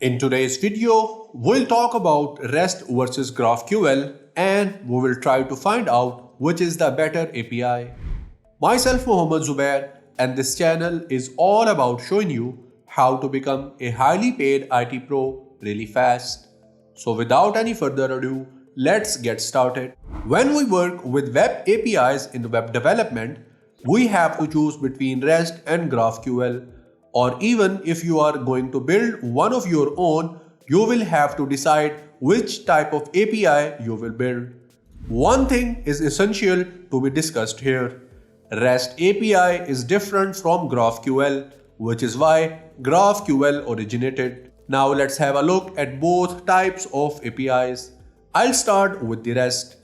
In today's video, we'll talk about REST versus GraphQL and we will try to find out which is the better API. Myself Mohammad Zubair and this channel is all about showing you how to become a highly paid IT pro really fast. So without any further ado, let's get started. When we work with web APIs in web development, we have to choose between REST and GraphQL. Or even if you are going to build one of your own, you will have to decide which type of API you will build. One thing is essential to be discussed here. REST API is different from GraphQL, which is why GraphQL originated. Now let's have a look at both types of APIs. I'll start with the REST.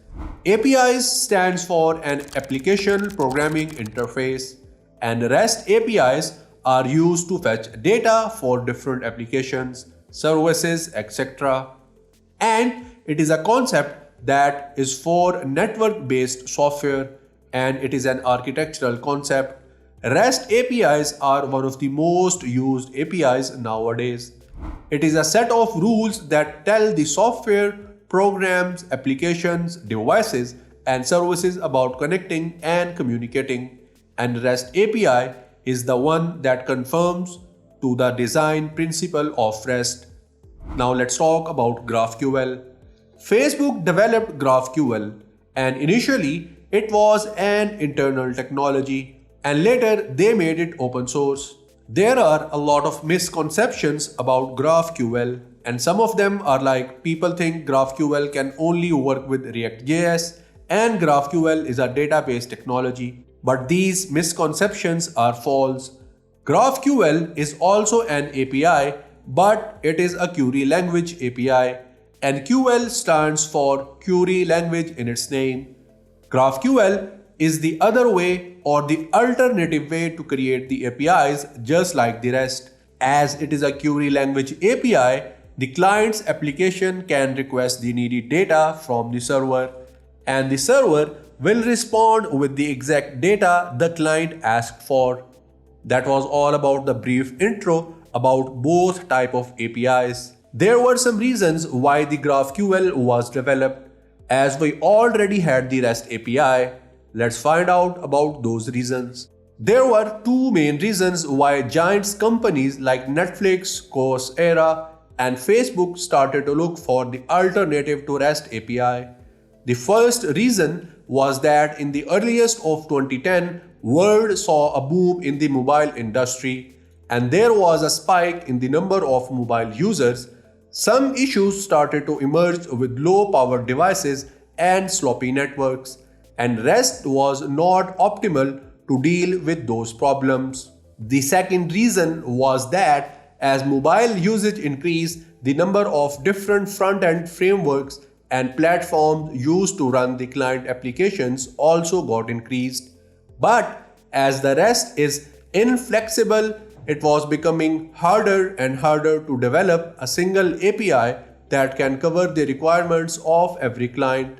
APIs stands for an application programming interface, and REST APIs are used to fetch data for different applications, services, etc. And it is a concept that is for network-based software and it is an architectural concept. REST APIs are one of the most used APIs nowadays. It is a set of rules that tell the software, programs, applications, devices, and services about connecting and communicating. And REST API is the one that conforms to the design principle of REST. Now let's talk about GraphQL. Facebook developed GraphQL and initially it was an internal technology and later they made it open source. There are a lot of misconceptions about GraphQL and some of them are like people think GraphQL can only work with React.js and GraphQL is a database technology. But these misconceptions are false. GraphQL is also an API, but it is a query language API, and QL stands for query language in its name. GraphQL is the other way or the alternative way to create the APIs just like the rest. As it is a query language API, the client's application can request the needed data from the server, and the server will respond with the exact data the client asked for. That was all about the brief intro about both type of APIs. There were some reasons why the GraphQL was developed. As we already had the REST API, let's find out about those reasons. There were two main reasons why giants companies like Netflix, Coursera, and Facebook started to look for the alternative to REST API. The first reason was that in the earliest of 2010, world saw a boom in the mobile industry and there was a spike in the number of mobile users. Some issues started to emerge with low power devices and sloppy networks, and REST was not optimal to deal with those problems. The second reason was that as mobile usage increased, the number of different front-end frameworks and platforms used to run the client applications also got increased. But as the REST is inflexible, it was becoming harder and harder to develop a single API that can cover the requirements of every client.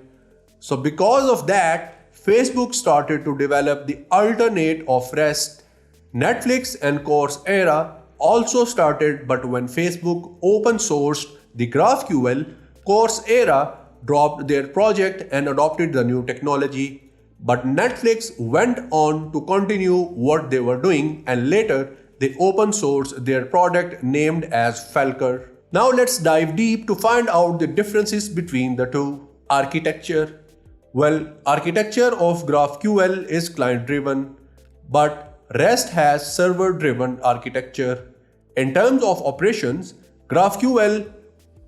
So because of that, Facebook started to develop the alternate of REST. Netflix and Coursera also started, but when Facebook open sourced the GraphQL, Coursera dropped their project and adopted the new technology. But Netflix went on to continue what they were doing and later they open sourced their product named as Falcor. Now let's dive deep to find out the differences between the two. Architecture. Well, architecture of GraphQL is client-driven, but REST has server-driven architecture. In terms of operations, GraphQL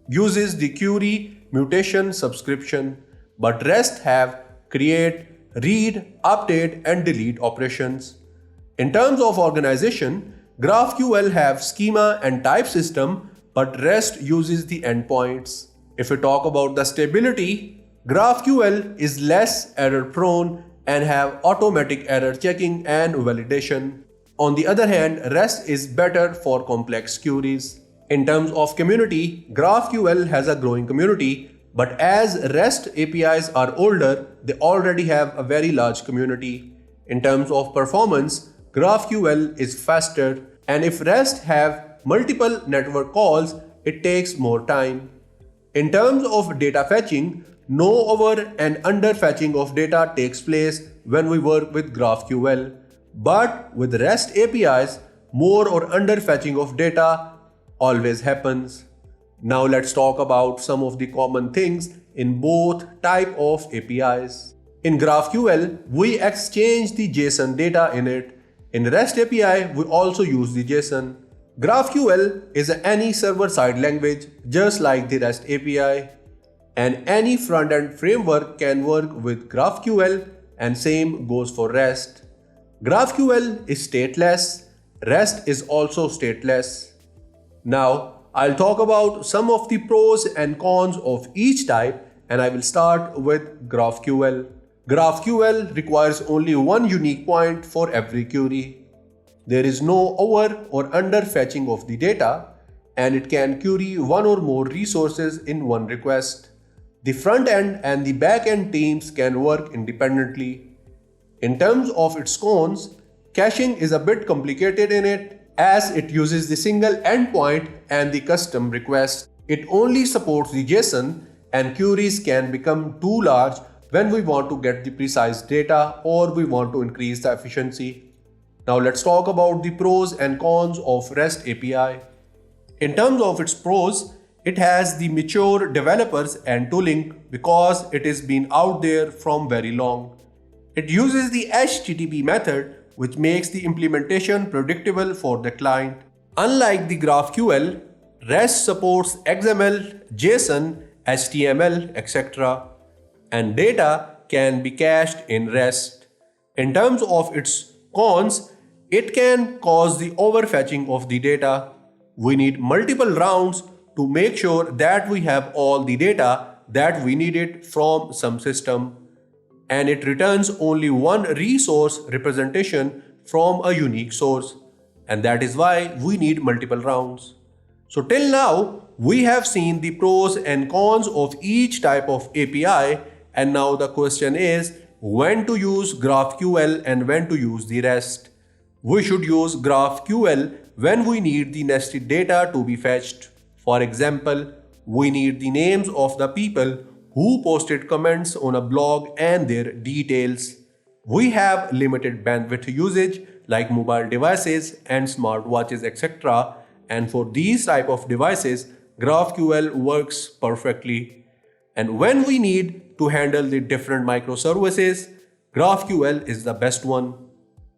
uses the query, mutation, subscription, but REST have create, read, update, and delete operations. In terms of organization, GraphQL have schema and type system, but REST uses the endpoints. If we talk about the stability, GraphQL is less error prone and have automatic error checking and validation. On the other hand, REST is better for complex queries. In terms of community, GraphQL has a growing community, But as REST APIs are older, they already have a very large community. In terms of performance, GraphQL is faster, and if REST have multiple network calls, it takes more time. In terms of data fetching, no over and under fetching of data takes place when we work with GraphQL. But with REST APIs, more or under fetching of data always happens. Now let's talk about some of the common things in both type of APIs. In GraphQL, we exchange the JSON data in it. In REST API, we also use the JSON. GraphQL is any server-side language just like the REST API, and any front-end framework can work with GraphQL, and same goes for REST. GraphQL is stateless, REST is also stateless. Now, I'll talk about some of the pros and cons of each type, and I will start with GraphQL. GraphQL requires only one unique point for every query. There is no over or under fetching of the data, and it can query one or more resources in one request. The front end and the back end teams can work independently. In terms of its cons, caching is a bit complicated in it, as it uses the single endpoint and the custom request. It only supports the JSON, and queries can become too large when we want to get the precise data or we want to increase the efficiency. Now let's talk about the pros and cons of REST API. In terms of its pros, it has the mature developers and tooling because it has been out there from very long. It uses the HTTP method, which makes the implementation predictable for the client. Unlike the GraphQL, REST supports XML, JSON, HTML, etc. and data can be cached in REST. In terms of its cons, it can cause the overfetching of the data. We need multiple rounds to make sure that we have all the data that we needed from some system, and it returns only one resource representation from a unique source, and that is why we need multiple rounds. So till now, we have seen the pros and cons of each type of API, and now the question is when to use GraphQL and when to use the REST. We should use GraphQL when we need the nested data to be fetched. For example, we need the names of the people who posted comments on a blog and their details. We have limited bandwidth usage like mobile devices and smartwatches, etc. And for these type of devices, GraphQL works perfectly. And when we need to handle the different microservices, GraphQL is the best one.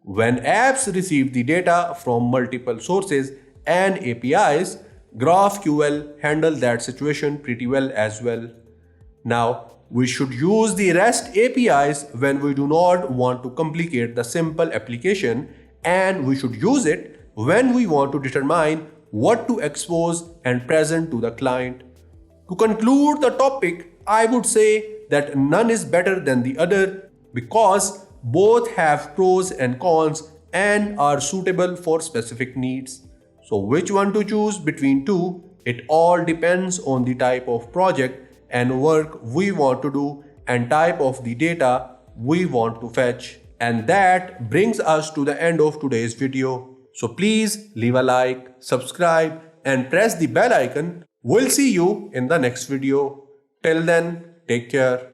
When apps receive the data from multiple sources and APIs, GraphQL handles that situation pretty well as well. Now, we should use the REST APIs when we do not want to complicate the simple application, and we should use it when we want to determine what to expose and present to the client. To conclude the topic, I would say that none is better than the other because both have pros and cons and are suitable for specific needs. So which one to choose between two? It all depends on the type of project and work we want to do and type of the data we want to fetch. And that brings us to the end of today's video. So please leave a like, subscribe and press the bell icon. We'll see you in the next video. Till then, take care.